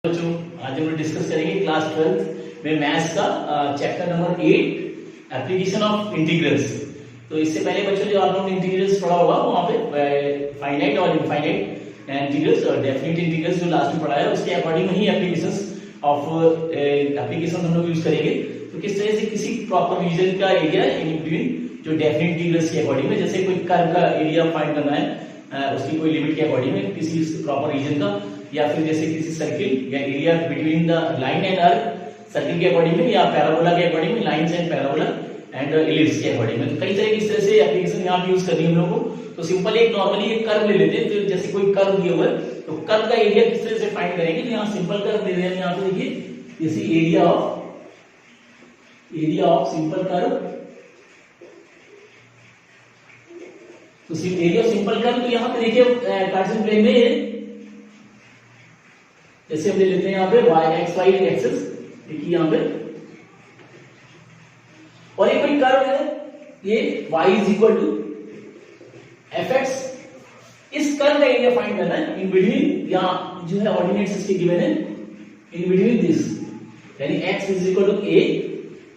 बच्चों आज हम डिस्कस करेंगे क्लास 12 में मैथ्स का chapter number 8 application of integrals. तो इससे पहले बच्चों जो आप लोगों ने इंटीग्रल्स पढ़ा होगा वहां पे फाइनाइट और इनफाइनाइट इंटीग्रल्स और डेफिनेट इंटीग्रल्स जो लास्ट में पढ़ा है उसके according he applications of application हम लोग यूज करेंगे। तो किस तरह से किसी प्रॉपर रीजन का एरिया इन बिटवीन जो डेफिनेट इंटीग्रल्स के अकॉर्डिंग में, जैसे कोई कर्व का एरिया फाइंड करना है उसकी कोई लिमिट के अकॉर्डिंग में किसी प्रॉपर रीजन का, या फिर जैसे किसी सर्किल या area between the line and earth circle के अकॉर्डिंग में, या पैराबोला के अकॉर्डिंग में, lines and parabola and ellipse के अकॉर्डिंग में। तो कई तरह की इस तरह से एप्लीकेशन यहाँ पे यूज करनी है हम लोगों को। तो सिंपल एक नॉर्मली एक कर्व ले लेते हैं। तो जैसे कोई कर्व दिया हुआ है तो कर्व का एरिया किस तरह से फाइंड करेंगे। तो यहाँ सिंपल कर्व दे रहे हैं, यहाँ पे देखिए जैसे एरिया ऑफ सिंपल कर्व। तो एरिया ऑफ सिंपल कर्व तो यहाँ पे देखिए कार्टेशियन प्लेन में जैसे हम ले लेते हैं यहाँ पे एक्स वाई एक्सिस, देखिए यहाँ पे, और एक कोई कर्व है ये y is equal to f x. इस कर्व का एरिया फाइंड करना है इन बिटवीन, यहाँ जो है ऑर्डिनेट्स इसके गिवन है, इन बिटवीन दिस, यानी x is equal to a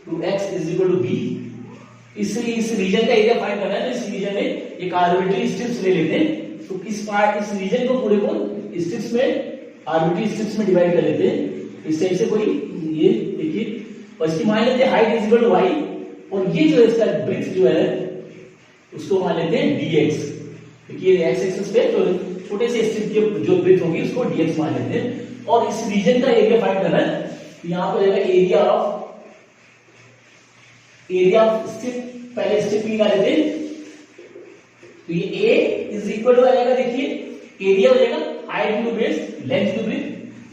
to x is equal to b। इस रीजन का एरिया फाइंड करना है। तो इस रीजन में एक आर्बिट्री स्ट्रिप्स ले लेते हैं। तो इस रीजन को पूरे को स्ट्रिप्स में आर्बिट्री स्ट्रिप्स में डिवाइड कर लेते हैं। इस टाइप से कोई ये देखिए, और इसकी मान लेते हैं height is equal to y, और ये जो इसका ब्रेथ जो है उसको मान लेते हैं dx। देखिए x एक्सिस पे तो छोटे से स्ट्रिप की जो ब्रेथ होगी उसको dx मान लेते हैं। और इस रीजन का एरिया फाइंड करना है। तो यहाँ पर जाएगा एरिया ऑफ स्ट्रिप, पहले स्ट्रिप निकाल लेते हैं। तो ये a इज इक्वल टू आ जाएगा, देखिए एरिया हो जाएगा height to base length to breadth,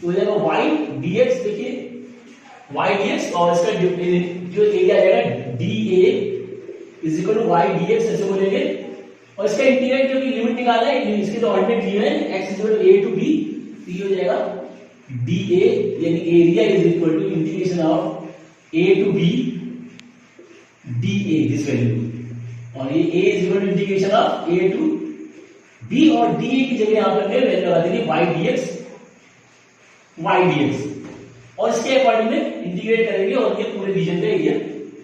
तो हो जाएगा y dx, देखिए y dx, और इसका जो एरिया आ जाएगा dA is equal to y dx ऐसे बोलेंगे। और इसका इंटीग्रल क्योंकि लिमिट निकालना है, इसके जो ऑर्डिनेट दिए हैं x is equal to a to b, तो ये हो जाएगा dA, यानी area is equal to integration of a to b dA this value, और ये a is equal to integration of a to b, और dA की जगह यहां पर वैल्यू लगा देंगे y dx, और इसके अकॉर्डिंग में इंटीग्रेट करेंगे और ये पूरे रीजन का एरिया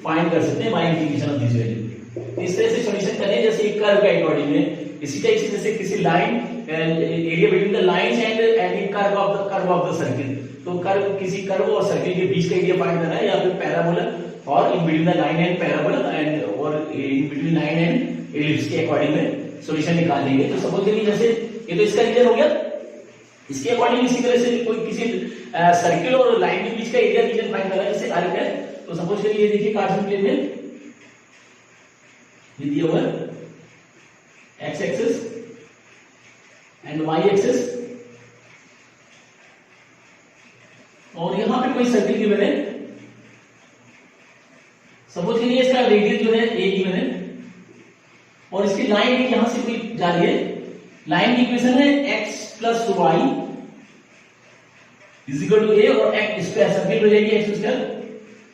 फाइंड कर सकते हैं bye integration of this value. इस तरह से सॉल्यूशन करें जैसे एक कर्व के अकॉर्डिंग में। इसी टाइप से जैसे किसी line area between the lines and curve of the circle, तो कर्व किसी कर्व और सर्किल के बीच का एरिया फाइंड करना है, या फिर पैराबोला और in between the line and parabola and और in between line and ellipse के अकॉर्डिंग में सॉल्यूशन निकाल लेंगे। तो सपोज करिए जैसे ये तो इसका रीजन हो गया, इसके अकॉर्डिंग इसी तरह से कोई किसी सर्किल और लाइन के बीच का एरिया रीजन फाइंड करना है, जैसे अर्क है। तो सपोज करिए देखिए कार्टेशियन प्लेन में ये दिया हुआ है x axis and y axis, और यहां पे कोई सर्किल गिवन है। सपोज करिए इसका रेडियस जो है a गिवन है, और इसकी लाइन यहां से कोई जा रही है। लाइन की इक्वेशन है x plus y is equal to a, और एक्स स्क्वायर सर्किल हो जाएगी x square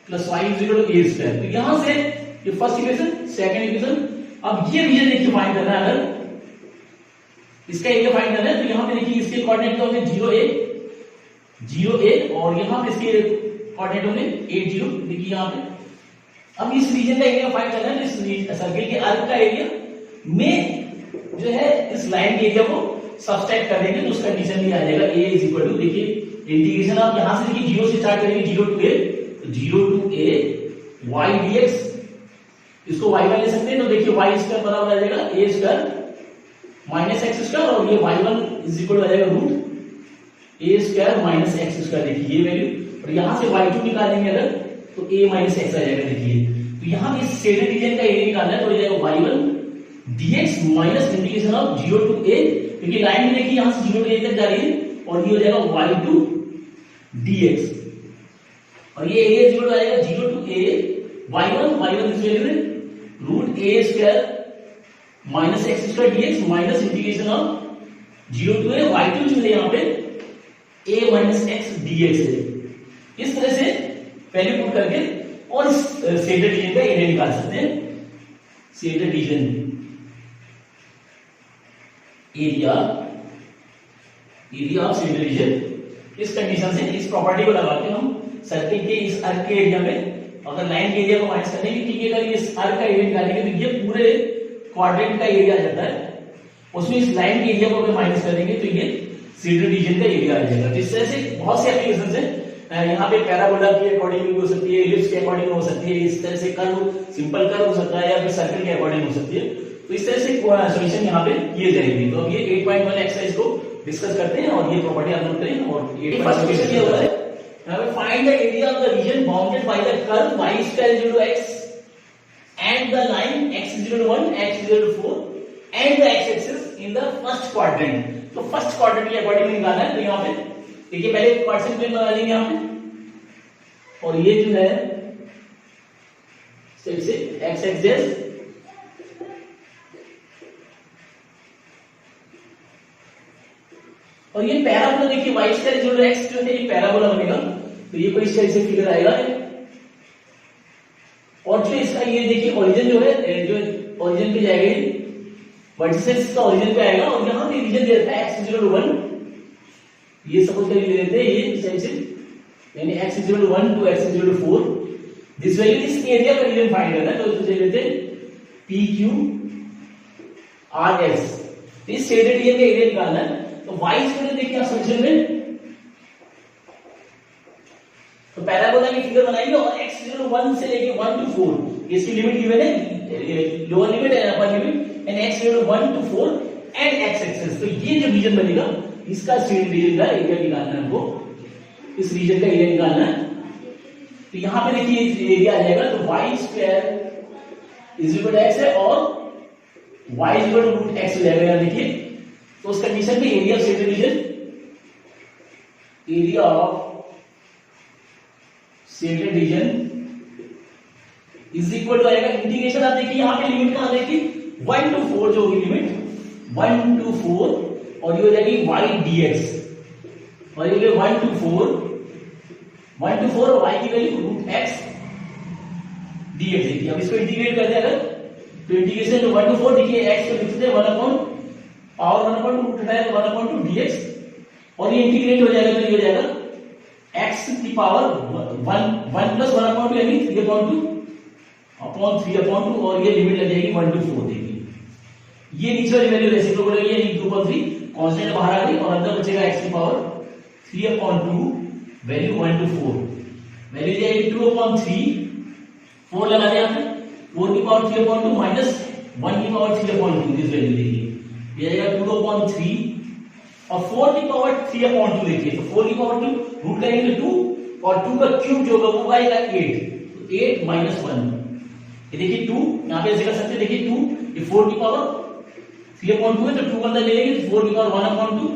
plus y is equal to a square. तो यहां से ये फर्स्ट इक्वेशन, सेकंड इक्वेशन, अब ये रीजन देखिए फाइंड करना है। अगर इसका एरिया फाइंड करना है तो यहां पे देखिए इसके कोऑर्डिनेट होंगे 0 a, और यहां पे इसके कोऑर्डिनेट होंगे 8 0, देखिए यहां पे। अब इस रीजन का एरिया फाइंड करना है। तो इस सर्किल के अर्क का एरिया में जो है इस लाइन के एरिया को सब्सट्रैक्ट कर देंगे, तो उसका कंडीशन भी आ जाएगा a इज इक्वल टू, देखिए इंटीग्रेशन आप यहां से देखिए 0 से स्टार्ट करेंगे, 0 टू a, तो 0 टू a y dx, इसको y ले सकते हैं। तो देखिए y स्क्वायर बराबर आ जाएगा a square minus x square, और ये y1 इज इक्वल हो जाएगा root a square minus x square, देखिए ये वैल्यू, और यहां से y2 निकालेंगे अगर तो a माइनस x आ जाएगा, देखिए। तो यहां इस शेडेड रीजन का एरिया निकालना है, तो हो जाएगा y1 dx minus integration of 0 to a, क्योंकि लाइन में देखिए यहां से 0 टू a तक जा रही है, और ये हो जाएगा y2 dx, और ये एरिया इक्वल आ जाएगा 0 टू a y1 इस वैल्यू में root a square minus x square dx minus integration of 0 to a, y2 जो है यहाँ पे a माइनस x dx है। इस तरह से वैल्यू पुट करके और शेडेड रीजन का एरिया निकाल सकते हैं। Shaded region area of shaded reason इस कंडीशन से इस प्रॉपर्टी को लगा के हम सर्किल के इस अर्क के एरिया में अगर लाइन के एरिया को माइनस करने की, क्योंकि अगर इस अर्क का एरिया निकालेंगे तो ये पूरे क्वाड्रेंट का एरिया आ जाता है, उसमें इस लाइन के एरिया को अगर माइनस करेंगे तो ये शेडेड रीजन का एरिया आ जाएगा। तो इस तरह से बहुत से एप्लीकेशन है, यहाँ पे पैराबोला के अकॉर्डिंग भी हो सकती है, इलिप्स के अकॉर्डिंग हो सकती है, इस तरह से कर्व, सिंपल कर्व हो सकता है, या फिर सर्कल के अकॉर्डिंग हो सकती है। तो इस तरह से सॉल्यूशन यहाँ पे किए जाएंगे। तो अब ये 8.1 एक्सरसाइज को डिस्कस करते हैं और ये प्रॉपर्टी आप नोट करें। और ये फर्स्ट क्वेश्चन ये होता है, now find the area of the region bounded by the curve y square is equal to x and the line x is equal to 1, x is equal to 4 and the x axis in the first quadrant। तो first quadrant के according निकालना है। तो यहाँ पे देखिए पहले quadrant plane बना लेंगे यहाँ पे, और ये जो है से x एक्सिस और ये पैराबोला देखिए y square equal to x जो है ये पैराबोला बनेगा। तो ये कोई इस तरह से फिगर आएगा, और जो इसका ये देखिए ओरिजिन जो है, जो ओरिजिन पे जाएगा वर्टिसेस का ओरिजिन पे आएगा, और यहाँ पे रीजन दे देता है x इक्वल टू 1, ये सपोज कर ले लेते हैं ये इस तरह से, यानी x equal to 1 to x equal to 4, this value इस एरिया का रीजन फाइंड करना है। तो इसको ले लेते हैं PQ RS, इस शेडेड एरिया का एरिया निकालना है। तो y स्क्वायर देखिए आप सॉल्यूशन में, तो पैराबोला की फिगर बनाएंगे और x इक्वल टू 1 से लेके 1 टू 4 इसकी लिमिट गिवन है, lower limit and upper limit, and x equal to 1 to 4 and x axis. तो ये जो रीजन बनेगा इसका शेडेड रीजन का एरिया निकालना है हमको, इस रीजन का एरिया निकालना है। तो यहां पे देखिए एरिया आ जाएगा, तो y square is equal to x है और y is equal to root x हो जाएगा। देखिए तो उस कंडीशन पे area of shaded region, area of shaded region is equal to आएगा इंटीग्रेशन। आप देखिए यहाँ पे लिमिट कहां देखिए 1 टू 4 जो होगी लिमिट 1 टू 4, और ये हो जाएगी y dx, और ये 1 टू 4 और y की वैल्यू रूट x dx देखिए। अब इसको इंटीग्रेट कर दिया अगर, तो इंटीग्रेशन 1 टू 4 देखिए x को लिखते हैं 1 अपॉन पावर 1 अपॉन 2 है 1 अपॉन 2 dx, और ये इंटीग्रेट हो जाएगा तो ये हो जाएगा x की पावर 1 प्लस 1 अपॉन 2 यानी 3 अपॉन 2 अपॉन 3 अपॉन 2, और ये लिमिट लग जाएगी 1 टू 4 देखिए। ये नीचे वाली वैल्यू रेसिप्रोकल है, ये 2 अपॉन 3 कांस्टेंट बाहर आ गई, और अंदर बचेगा x की power 3 upon 2 value 1 to 4, value जाएगी 2 अपॉन 3, 4 लगा दिया आपने, 4 की पावर 3 अपॉन 2 माइनस 1 की पावर 3 अपॉन 2, दिस वैल्यू देखिए ये आएगा 2 अपॉन 3 और 4 की पावर 3 अपॉन 2 देखिए। तो 4 की पावर 2 रूट करेंगे 2, और 2 का क्यूब जो होगा वो आएगा 8, तो 8 माइनस 1, ये देखिए 2 यहाँ पे ऐसे कर सकते हैं, देखिए 2 ये 4 की पावर 3 अपॉन 2 है, तो 2 का अंदर ले लेंगे तो 4 की पावर 1 अपॉन 2,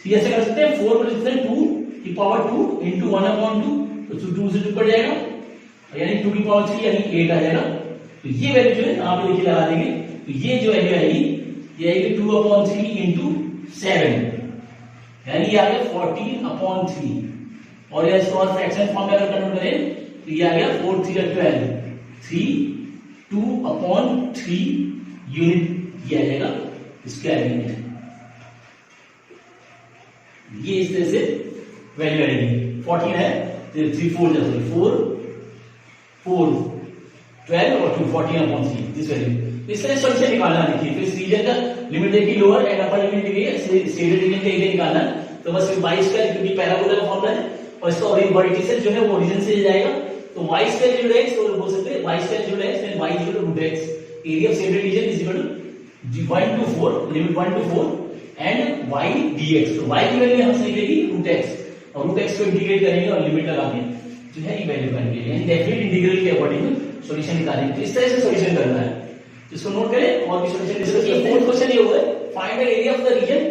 3 ऐसे कर सकते हैं, 4 को लिख सकते हैं 2 की पावर 2 इंटू 1 अपॉन 2, तो 2 से 2 कट जाएगा, यानी 2 की पावर 3 यानी 8 आ जाएगा। तो ये वैल्यू जो है यहाँ पे देखिए लगा देंगे, तो ये जो वैल्यू आएगी ये आएगी 2 अपॉन 3 इंटू 7, यानी ये आ गया 14 अपॉन 3, और ये इसको और फ्रैक्शन फॉर्म में अगर कन्वर्ट करें तो ये आ गया 4 3 12, 3 2 अपॉन 3 यूनिट ये आ जाएगा स्क्वायर यूनिट। ये इस तरह से वैल्यू आएगी, 14 है तो 3 4 जैसे 4 4 12 और 2 14 अपॉन 3 दिस वैल्यू। इस तरह सॉल्यूशन निकालना है। देखिए तो इस रीजन का लिमिट देखिए लोअर एंड अपर लिमिट दी गई है, शेडेड रीजन का एरिया निकालना है। तो बस y स्क्वायर क्योंकि पैराबोला का फॉर्मूला है, और इसका वर्टिसेस जो है वो ओरिजिन से जाएगा, तो y square equal to x, तो बोल सकते हैं y square equal to x then y equal to root x, area of shaded region is equal to 1 to 4 limit 1 to 4 and y dx। तो y की value हम सही लेगी root x, और रूट x को इंटीग्रेट करेंगे और limit लगा के जो है ये वैल्यू बनेगी, यानी डेफिनेट इंटीग्रल के अकॉर्डिंग सॉल्यूशन निकालेंगे। तो इस तरह से सॉल्यूशन करना है, इसको नोट करें और भी सॉल्यूशन डिस्कस करते हैं। फोर्थ क्वेश्चन ये हुआ है, find the area of the region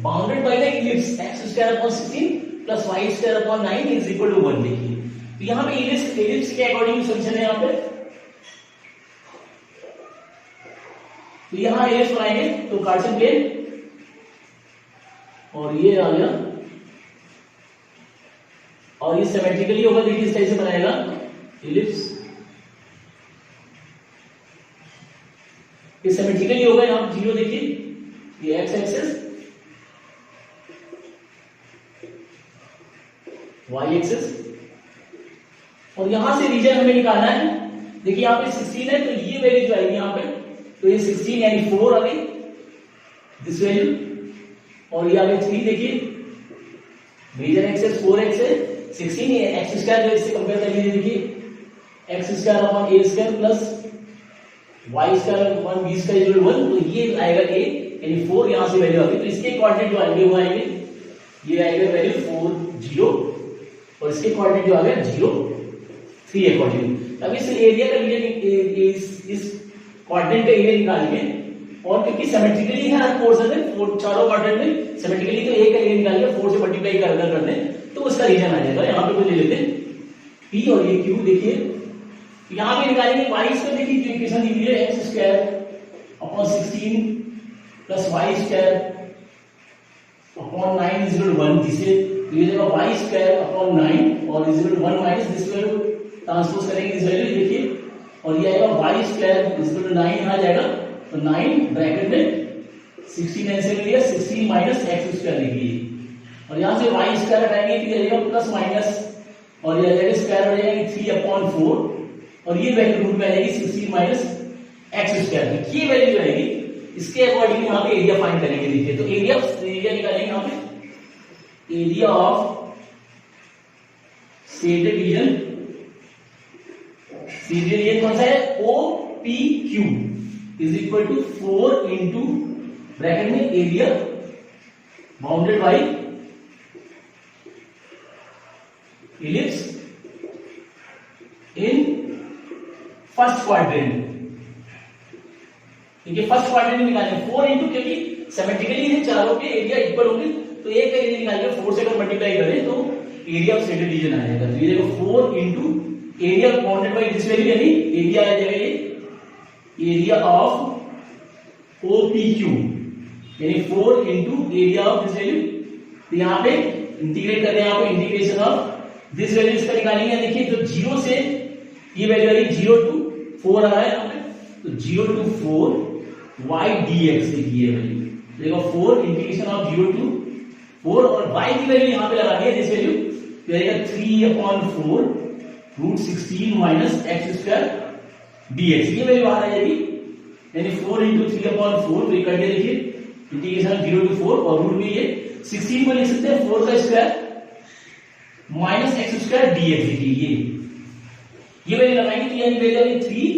bounded by the ellipse x square upon 16 plus y square upon 9 is equal to 1। देखिए तो यहां पे इलिप्स के अकॉर्डिंग सॉल्यूशन है यहां पे, तो यहां इलिप्स बनाएंगे तो कार्टेशियन प्लेन, और ये आ गया, और ये सिमेट्रिकली होगा, देखिए इस तरह से बनाएगा इलिप्स, ये सिमेट्रिकली होगा, यहां जीरो देखिए ये x एक्सिस एक्सेस, और यहां से रीजन हमें निकालना है। देखिए यहाँ पे 16 है, तो ये वैल्यू जो आएगी यहाँ पे, तो ये 16 यानी 4 आ गई दिस वैल्यू, और ये आ गई 3। देखिए रीजन एक्सेस 4x है, 16 है, एक्स स्क्वायर जो इससे कंपेयर कर लीजिए, देखिए x square upon a square plus y square upon b square equal 1, तो ये आएगा a यानी 4, यहां से वैल्यू आ गई। तो इसके कोऑर्डिनेट जो आएंगे वो आएंगे, ये आएगा वैल्यू 4 0, और इसके कोऑर्डिनेट जो आ गया 0 3 अकॉर्डिंग। अब इस एरिया का रीजन इस कोऑर्डिनेट का एरिया निकालेंगे, और क्योंकि सिमेट्रिकली है हर पोर्शन में, चारों क्वाड्रेंट में सिमेट्रिकली, तो एक का एरिया निकालेंगे 4 से मल्टीप्लाई कर दें तो उसका रीजन आ जाएगा। यहाँ पे कुछ ले लेते हैं p और ये q। देखिए यहाँ पे निकालेंगे y स्क्वायर, देखिए जो इक्वेशन दी हुई है x square upon 16 plus y square upon 9 is equal to 1, जिसे ये देगा y स्क्वायर अपॉन 9 और is equal to 1 minus this value transpose करेंगे इस वैल्यू, देखिए, और ये आएगा y square is equal to 9 आ जाएगा, तो 9 ब्रैकेट में 16 ऐसे ले लिया, 16 माइनस x स्क्वायर लिखिए, और यहां से y स्क्वायर हटाएंगे तो ये आएगा प्लस माइनस, और ये आ जाएगा स्क्वायर हो जाएगी 3/4, और ये वैल्यू रूट में आ जाएगी 16 माइनस x स्क्वायर। ये वैल्यू जो आएगी इसके अकॉर्डिंग यहाँ पे एरिया फाइंड करेंगे। देखिए तो एरिया निकालेंगे यहाँ पे, area of shaded region, shaded region कौन सा है, OPQ is equal to 4 into bracket में area bounded by ellipse in first quadrant. देखिए फर्स्ट क्वाड्रेंट निकालेंगे 4 इंटू, क्योंकि सिमेट्रिकली है चारों के एरिया इक्वल होंगे, तो एक का एरिया निकालेंगे 4 से अगर मल्टीप्लाई करें तो एरिया ऑफ शेडेड रीजन आ जाएगा। तो ये देखो 4 into area bounded by this value, यानी एरिया आ जाएगा ये एरिया ऑफ OPQ यानी 4 into area of this value. तो यहाँ पे इंटीग्रेट कर रहे हैं, यहाँ पे इंटीग्रेशन ऑफ दिस वैल्यू इसका निकालेंगे। देखिए तो 0 से ये वैल्यू आ रही 0 to 4 आ रहा है यहाँ पे, तो 0 to 4 y dx देखिए वैल्यू, देखो 4 इंटीग्रेशन ऑफ 0 to 4, और y की वैल्यू यहाँ पे लगानी है दिस वैल्यू, तो आएगा 3/4 root 16 minus x square dx, ये वैल्यू आ जाएगी, यानी 4 इंटू 3/4, तो ये कर दिया, देखिए इंटीग्रेशन 0 to 4, और रूट में ये 16 को लिख सकते हैं 4 का square minus x square dx। देखिए ये वैल्यू लगाएंगे तो यानी वैल्यू आएगी 3,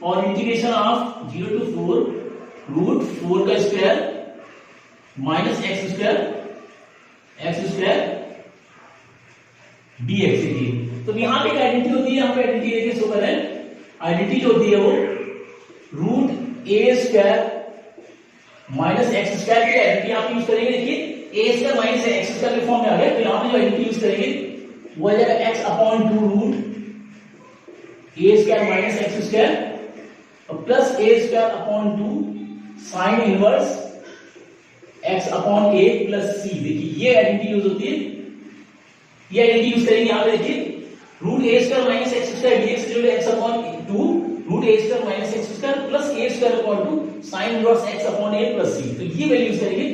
और इंटीग्रेशन ऑफ 0 to 4 रूट 4 का square minus x square dx। देखिए तो यहाँ पे एक आइडेंटिटी होती है, यहाँ पे आइडेंटिटी देखिए शो कर रहे हैं, आइडेंटिटी जो होती है वो root a square minus x square की आइडेंटिटी आप यूज करेंगे। देखिए a square minus x square के फॉर्म में आ गया, तो यहाँ पे जो आइडेंटिटी यूज करेंगे वो आ जाएगा x/2 root a square minus x square और plus a square (2) sine inverse x/a plus c। देखिए ये आइडेंटिटी यूज होती है, ये आइडेंटिटी यूज करेंगे यहाँ पे। देखिए root a square minus x square dx equal to x/2 root a square minus x square plus a square (2) sine inverse x/a plus c। तो ये वैल्यू यूज करेंगे,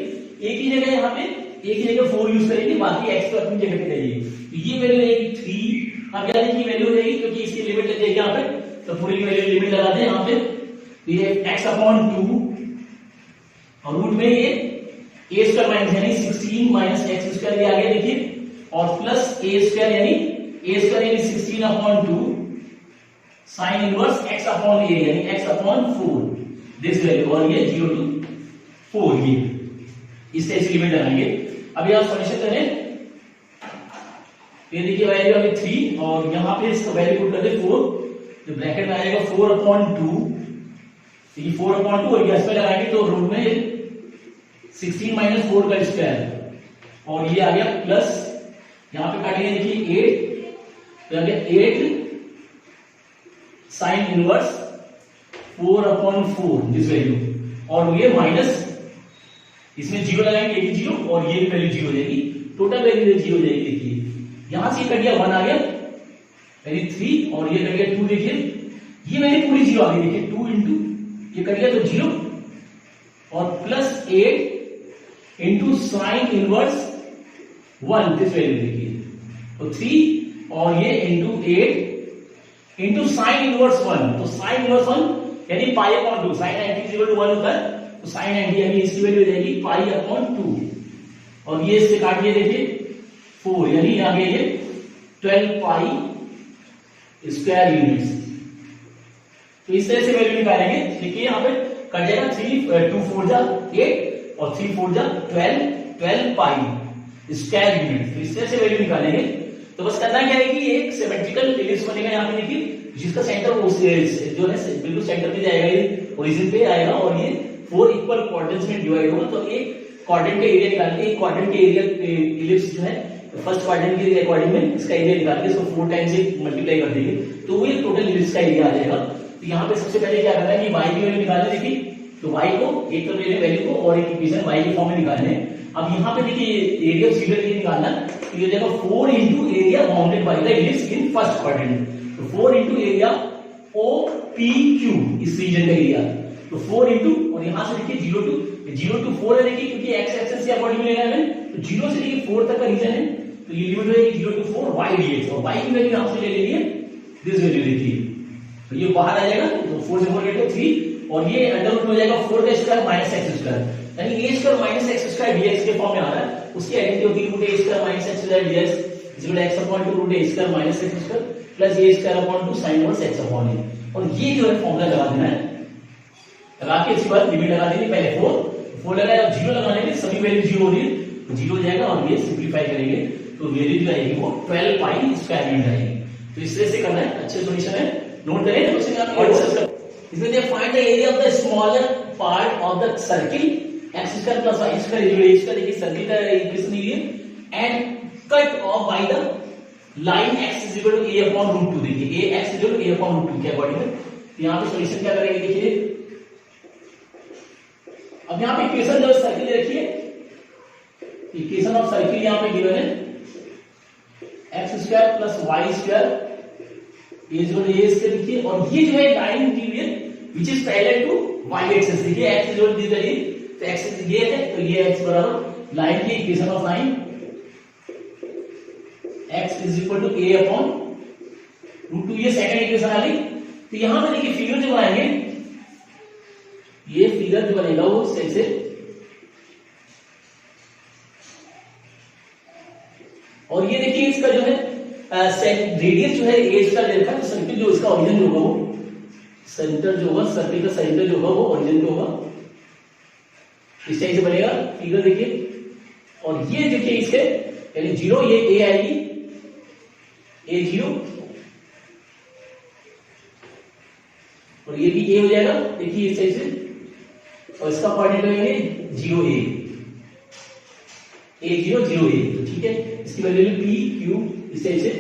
एक ही जगह यहाँ पे एक ही जगह 4 यूज करेंगे, बाकी x तो अपनी जगह पे रहेगी। तो ये वैल्यू रहेगी 3, अब यानी कि वैल्यू रहेगी क्योंकि इसकी लिमिट लग जाएगी यहाँ पे, तो पूरी की वैल्यू लिमिट लगा दें यहाँ पे, ये x/2 और रूट में ये a स्क्वायर माइनस यानी 16 माइनस x स्क्वायर ये आ गया देखिए, और प्लस a स्क्वायर यानी 16/2 साइन इनवर्स x/a यानी x/4 दिस वैल्यू, और ये 0 to 4 ये इस तरह से लिमिट लगाएंगे। अब यहां सॉल्यूशन करें, ये देखिए वैल्यू अभी 3 और यहां पे इसका वैल्यू पुट कर दे 4, तो ब्रैकेट में आएगा 4/2, तो ये 4/2 और यहां पे लगाएंगे तो रूट में 16 माइनस 4 का स्क्वायर, और ये आ गया प्लस यहां पे काटेंगे देखिए 8, तो आ गया 8 साइन इनवर्स 4/4 दिस वैल्यू, और ये माइनस इसमें 0 लगाएंगे, ये भी 0 और ये भी वैल्यू 0 हो जाएगी, टोटल वैल्यू 0 हो जाएगी। देखिए यहां से कट गया 1 आ गया यानी 3, और ये कट गया 2, देखिए ये वैल्यू पूरी 0 आ गई, देखिए 2 इंटू ये कट गया तो 0 और plus 8 into sine inverse 1 this value देखिए, तो 3 और ये इंटू 8 इंटू साइन इनवर्स 1, तो साइन इनवर्स 1 यानी pi upon 2, sine 90 is equal to 1 होता है, तो साइन 90 यानी इसकी वैल्यू हो जाएगी पाई अपॉन 2, और ये इससे काटिए देखिए 4 यानी आ गया ये 12 पाई स्क्वायर यूनिट्स। तो इस तरह से वैल्यू निकालेंगे। देखिए यहाँ पे कट जाएगा 3 2 4 जा 8 और 3 4 जा 12 पाई स्क्वायर यूनिट। तो इस तरह से वैल्यू निकालेंगे। तो बस करना क्या है कि एक सिमेट्रिकल एलिप्स बनेगा यहाँ पे देखिए, जिसका सेंटर जो है बिल्कुल सेंटर पे जाएगा, ये ओरिजिन पे आएगा और ये 4 इक्वल क्वाड्रेंट्स में डिवाइड होगा। तो एक क्वाड्रेंट का एरिया निकाल के, एक क्वाड्रेंट के एरिया एलिप्स जो है फर्स्ट क्वाड्रेंट के अकॉर्डिंग में इसका एरिया निकाल के इसको 4 टाइम्स से मल्टीप्लाई कर देंगे, तो वो ये टोटल एलिप्स का एरिया आ जाएगा। तो यहाँ पे सबसे पहले क्या करना है कि y की वैल्यू निकालने, देखिए तो y को एक तो ले लें वैल्यू को और एक इक्वेशन y के फॉर्म में निकालने। अब यहाँ पे देखिए एरिया ऑफ सिलेंडर ये निकालना, तो ये हो जाएगा 4 into area bounded by the ellipse in first quadrant. तो 4 इनटू एरिया OPQ इस रीजन का एरिया, तो 4 इनटू, और यहाँ से देखिए 0 टू 4 है देखिए, क्योंकि x एक्सिस के अकॉर्डिंग लेना है, तो 0 से लेके 4 तक का रीजन है, तो ये लिमिट हो जाएगी 0 टू 4 y dx, और y की वैल्यू यहाँ से ले लीजिए दिस वैल्यू देखिए, तो ये बाहर आ जाएगा, तो 4 से 4 गेट 3, और ये अंडर रूट में हो जाएगा 4 का स्क्वायर माइनस x स्क्वायर, यानी a square minus x square dx के फॉर्म में आ रहा है। उसकी आइडेंटिटी होती है root a square minus x square dx is equal to x upon 2 root a square minus x square plus a square upon 2 sin inverse x upon a, और ये जो है फॉर्मूला लगा देना है। लगा के इसके बाद लिमिट लगा देनी, पहले 4 लगाया, अब 0 लगाने में सभी वैल्यू 0 हो रही है, तो 0 हो जाएगा, और ये सिंपलीफाई करेंगे तो वैल्यू जो आएगी वो 12 पाई स्क्वायर यूनिट आएगी। तो इस तरह से करना है, अच्छे सॉल्यूशन है, नोट करें। तो इसमें दे find the area of the smaller part of the circle x square plus y square equal to इसका, देखिए सर्किल का इक्वेशन ये and cut off by the line x is equal to a upon root 2, देखिए a x is equal to a upon root 2 के according है। तो यहां पे सॉल्यूशन क्या करेंगे देखिए, अब यहां पे इक्वेशन जो सर्किल दे रखी है, इक्वेशन ऑफ सर्किल यहां पे गिवन है x square plus y square is equal to a square, देखिए, और ये जो है लाइन दी हुई है which is parallel to y axis, देखिए x is equal to this, तो x ये है, तो ये x बराबर लाइन की equation of line x is equal to a upon root 2, ये सेकंड इक्वेशन आ गई। तो यहां पे देखिए फिगर जो बनाएंगे, ये फिगर जो बनेगा वो सही से, और ये देखिए इसका जो है रेडियस जो है a इसका ले रखा है, तो सर्किल जो इसका ओरिजिन जो होगा वो सेंटर जो होगा, सर्किल का सेंटर जो होगा वो ओरिजिन पे होगा, इस टाइप से बनेगा फिगर देखिए। और ये देखिए इसके यानी 0, ये a आएगी, a 0, और ये भी a हो जाएगा, देखिए इस टाइप से, और इसका कोऑर्डिनेट लेंगे 0 a 0 0 a, तो ठीक है, इसकी वैल्यू p q इस टाइप से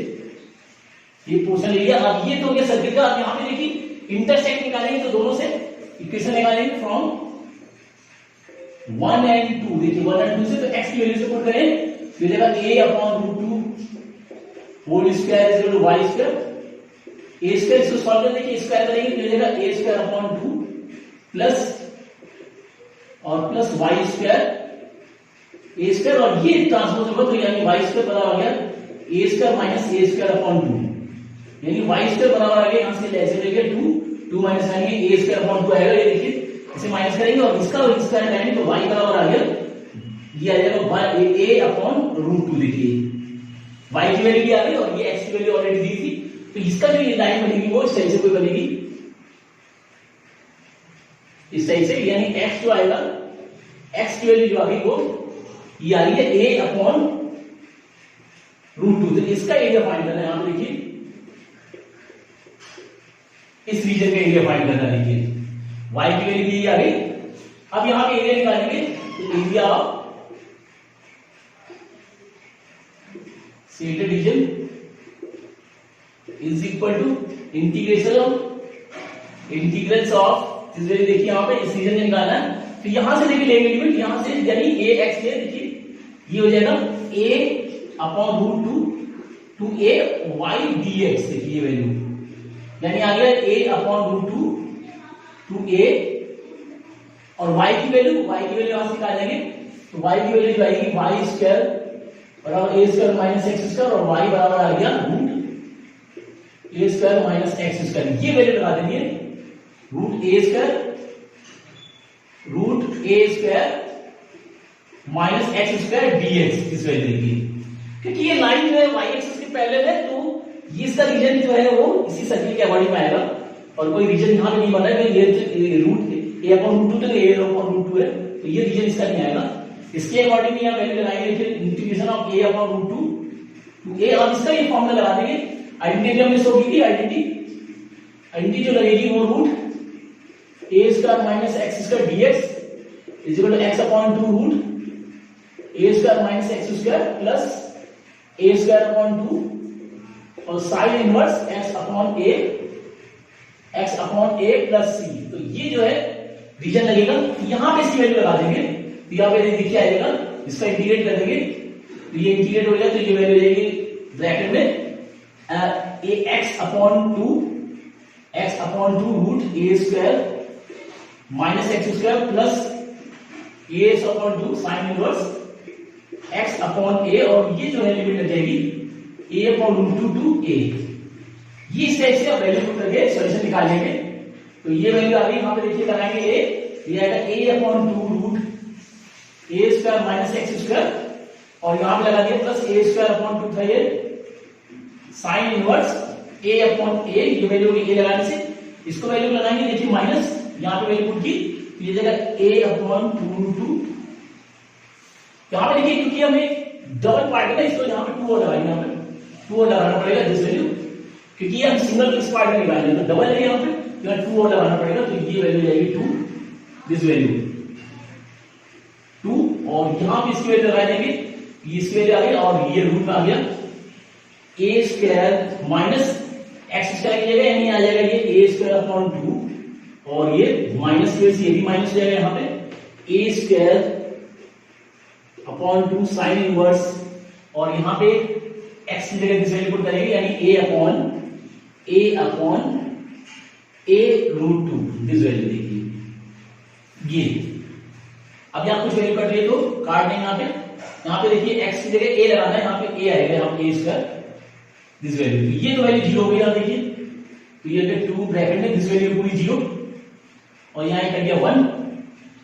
ये पोर्शन ले लिया। अब ये तो ये सर्किल का, अब यहां पे देखिए इंटरसेक्ट निकालेंगे, तो दोनों से इक्वेशन निकालेंगे फ्रॉम 1 and 2, देखिए 1 and 2 से, तो x की वैल्यू से पुट करें, तो ये देगा a upon root 2 whole square is equal to y square, a square इसको सॉल्व कर देखिए, स्क्वायर करेंगे तो ये देगा a स्क्वायर अपॉन 2 प्लस और plus y square a square, और ये ट्रांसपोज होगा, तो यानी y स्क्वायर बराबर आ गया a square minus a square upon 2, यानी y स्क्वायर बराबर आ गया, यहां से ऐसे लेके 2 माइनस करेंगे a स्क्वायर अपॉन 2 आएगा, ये देखिए इसे माइनस करेंगे और इसका स्क्वायर करेंगे तो y बराबर आ गया, ये आ जाएगा a अपॉन रूट 2, देखिए y की वैल्यू भी आ गई और ये x की वैल्यू ऑलरेडी दी थी, तो इसका जो ये लाइन बनेगी वो इस टाइप से कोई बनेगी, इस टाइप से, यानी x जो आएगा, x की वैल्यू जो आ गई वो ये आ रही है a अपॉन रूट 2, तो इसका एरिया फाइंड करना है। यहां पे देखिए इस रीजन का एरिया फाइंड करना है, देखिए y की वैल्यू भी आ गई। अब यहां पे एरिया निकालेंगे, तो area of centre region is equal to integrals of this value, देखिए यहां पे इस रीजन में निकालना है, तो यहां से देखिए लेंगे लिमिट, यहां से यानी ax ले, देखिए ये हो जाएगा a upon root 2 to a y dx, देखिए ये वैल्यू यानी आ गया a upon root 2 to a, और y की वैल्यू यहां से निकालेंगे, तो y की वैल्यू जो आएगी y स्क्वायर बराबर a square minus x square और वाई बराबर आ गया root a square minus x square. ये वैल्यू लगा देंगे root a square minus x square dx इस वैल्यू की, क्योंकि ये लाइन जो है वाई एक्सिस के पैरेलल है तो ये इसका रीजन जो है वो इसी सर्किल के अकॉर्डिंग में आएगा और कोई रीजन यहां पे नहीं बना है। ये रूट ए अपॉन रूट 2 तो ए अपॉन रूट 2 है तो ये रीजन इसका नहीं आएगा। इसके अकॉर्डिंग में यहां वैल्यू लगाएंगे फिर integration of a upon root 2 to a और इसका ये फॉर्मूला लगा देंगे। आइडेंटिटी हमने शो की थी, आइडेंटिटी जो लगेगी वो root a square minus x square dx is equal to x upon 2 root a square minus x square plus a square upon 2 और sine inverse x upon a plus c. तो ये जो है रीजन लगेगा, यहां पे इसकी वैल्यू लगा देंगे तो यहां पे देखिए आएगा, इसका इंटीग्रेट कर देंगे तो ये इंटीग्रेट हो गया तो ये वैल्यू हो जाएगी ब्रैकेट में a x upon 2 root a square minus x square plus a upon 2 sine inverse x upon a और ये जो है लिमिट लग जाएगी a upon root 2 to a. ये इस टाइप से वैल्यू पुट करके सॉल्यूशन निकालेंगे तो ये वैल्यू आ गई। यहां पे देखिए लगाएंगे ए, ये आएगा ए upon 2 root a square minus x square और यहां पे लगा दिया प्लस ए स्क्वायर अपॉन 2 था ये साइन इनवर्स ए अपॉन ए, ये वैल्यू होगी ए लगाने से। इसको वैल्यू लगाएंगे देखिए माइनस, यहां पे वैल्यू पुट की तो ये जगह ए अपॉन 2 रूट 2। यहां पे देखिए क्योंकि हमें डबल पार्ट है ना, इसको यहां पे 2 और लगाएंगे, यहां पे 2 और लगाना पड़ेगा दिस वैल्यू, क्योंकि ये हम सिंगल इस पार्ट में निकालेंगे तो डबल है यहां पे, यहां 2 और लगाना पड़ेगा तो ये वैल्यू जाएगी 2 दिस वैल्यू 2 और यहां पे इसकी वैल्यू लगा देंगे, ये इसकी वैल्यू आ गई और ये रूट में आ गया ए स्क्वायर माइनस एक्स स्क्वायर की जगह यानी आ जाएगा ये ए स्क्वायर अपॉन 2 और ये माइनस की वजह से ये भी माइनस हो जाएगा, यहां पे ए स्क्वायर अपॉन 2 साइन इनवर्स और यहां पे एक्स की जगह दिस वैल्यू पुट करेंगे यानी a upon a root 2 this value देखिए ये। अब यहां कुछ वैल्यू कट रही है तो काट देंगे यहां पे देखिए एक्स की जगह ए लगाना है, यहां पे ए आएगा, यहां पे ए स्क्वायर दिस वैल्यू, तो ये तो वैल्यू 0 हो गई यहां देखिए तो ये 2 ब्रैकेट में दिस वैल्यू पूरी 0 और यहां कट गया 1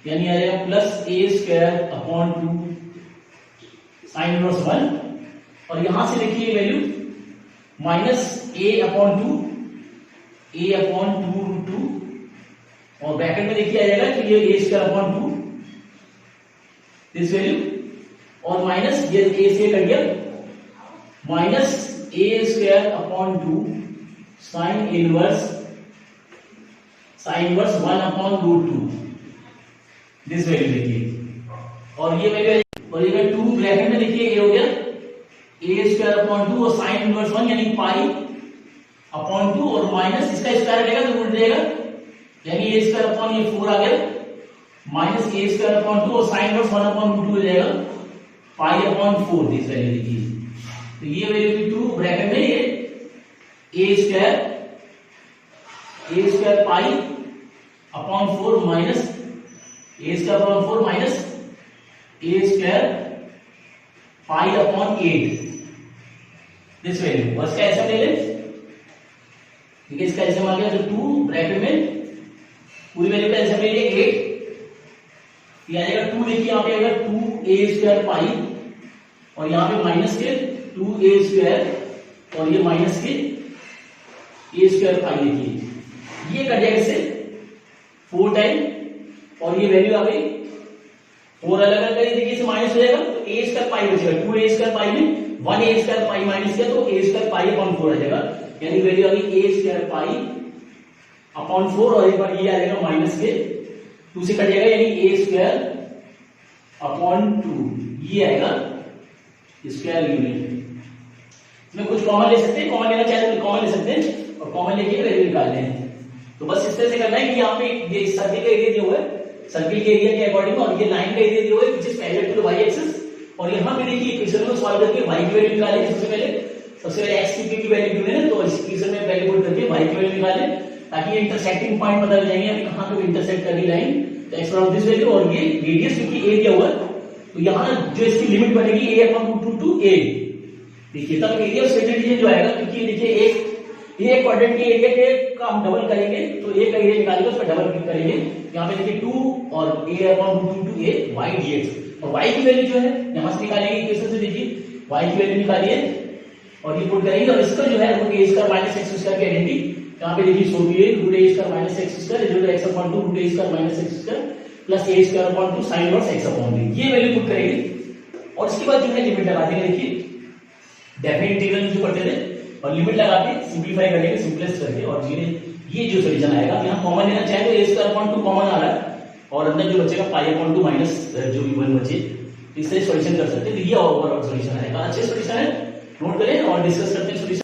यानी आ जाएगा plus a square upon 2 sine inverse 1 और यहां से देखिए value minus a upon 2 root 2 और ब्रैकेट में देखिए आ जाएगा कि ये a square upon 2 this value और माइनस ये ए से कट गया minus a square upon 2 sine inverse 1 upon root 2 this value देखिए और ये वैल्यू और ये 2 ब्रैकेट में देखिए ये हो गया ए स्क्वायर अपॉन 2 और साइन इनवर्स 1 यानी पाई अपॉन 2 और माइनस इसका स्क्वायर रहेगा तो उल्ट जाएगा यानी ए स्क्वायर अपॉन ये 4 आ गया माइनस ए स्क्वायर अपॉन 2 और साइन इनवर्स 1 अपॉन रूट 2 हो जाएगा पाई अपॉन 4 दिस वैल्यू देखिए तो ये वैल्यू की 2 ब्रैकेट में ये a square pi upon 4 minus a square upon 4 minus a square pi upon 8 this value और इसका ऐसा ले लें ठीक है, इसका ऐसा आ गया तो 2 ब्रैकेट में पूरी वैल्यू का ऐसा ले लिए 8 ये आ जाएगा 2 देखिए यहां पे आएगा 2a स्क्वायर पाई और यहां पे माइनस के 2a स्क्वायर और ये माइनस के a स्क्वायर पाई देखिए ये कट जाएगा इससे 4 टाइम और ये वैल्यू आ गई 4 अलग अलग करिए देखिए इसे माइनस हो जाएगा तो a स्क्वायर पाई बचेगा 2a स्क्वायर पाई में 1a स्क्वायर पाई माइनस किया तो a स्क्वायर पाई अपॉन 4 आ जाएगा यानी वैल्यू आ गई a स्क्वायर पाई अपॉन 4 और एक बार ये आ जाएगा माइनस के 2 से कट जाएगा यानी a स्क्वायर अपॉन 2 ये आएगा स्क्वायर यूनिट। इसमें कुछ कॉमन ले सकते हैं, कॉमन लेना चाहे तो कॉमन ले सकते हैं और कॉमन लेके वैल्यू निकालते हैं। तो बस इस तरह से करना है कि यहाँ पे ये सर्किल का एरिया दिया हुआ है, सर्किल के एरिया के अकॉर्डिंग और ये लाइन का एरिया दिया हुआ है which is parallel to the y axis और यहाँ पे देखिए इक्वेशन को सॉल्व करके y की वैल्यू निकालें। सबसे पहले x की वैल्यू गिवन है तो इस इक्वेशन में वैल्यू पुट करके y की वैल्यू निकालें ताकि इंटरसेक्टिंग पॉइंट पता चल जाएंगे अभी कहां पे इंटरसेक्ट कर रही लाइन तो x फ्रॉम दिस वैल्यू और ये रेडियस क्योंकि a दिया हुआ है तो यहाँ जो इसकी लिमिट बनेगी a upon root 2 to a। देखिए तब एरिया ऑफ स्फीयर रीजन जो आएगा, क्योंकि देखिए एक क्वाड्रेंट के एरिया के का हम डबल करेंगे तो a का एरिया निकालेंगे, उसका डबल करेंगे। यहाँ पे देखिए 2 और a upon root 2 to a y dx, और y की वैल्यू जो है यहां से निकालेंगे इक्वेशन से। देखिए y की वैल्यू निकालिए और ये पुट करेंगे, और इसका जो है root a square minus x square की आइडेंटिटी यहाँ पे देखिए सो भी root a square minus x square equal to x upon 2 root a square minus x square plus a square upon 2 sin inverse x upon b, ये value put करेंगे। और इसके बाद जो है लिमिट लगा देंगे। देखिए डेफिनेट इंटीग्रल जो करते थे, और लिमिट लगा के सिंपलीफाई करेंगे, सिंपलेस्ट करके, और ये जो सॉल्यूशन आएगा यहाँ कॉमन लेना चाहे तो a स्क्वायर अपॉन 2 कॉमन आ रहा है, और अंदर जो बचेगा पाई अपॉन 2 माइनस जो भी 1 बचे, इससे सॉल्यूशन कर सकते हैं। तो ये ओवरऑल सॉल्यूशन आएगा। अच्छे सॉल्यूशन है, नोट करें और डिस्कस करते हैं सॉल्यूशन।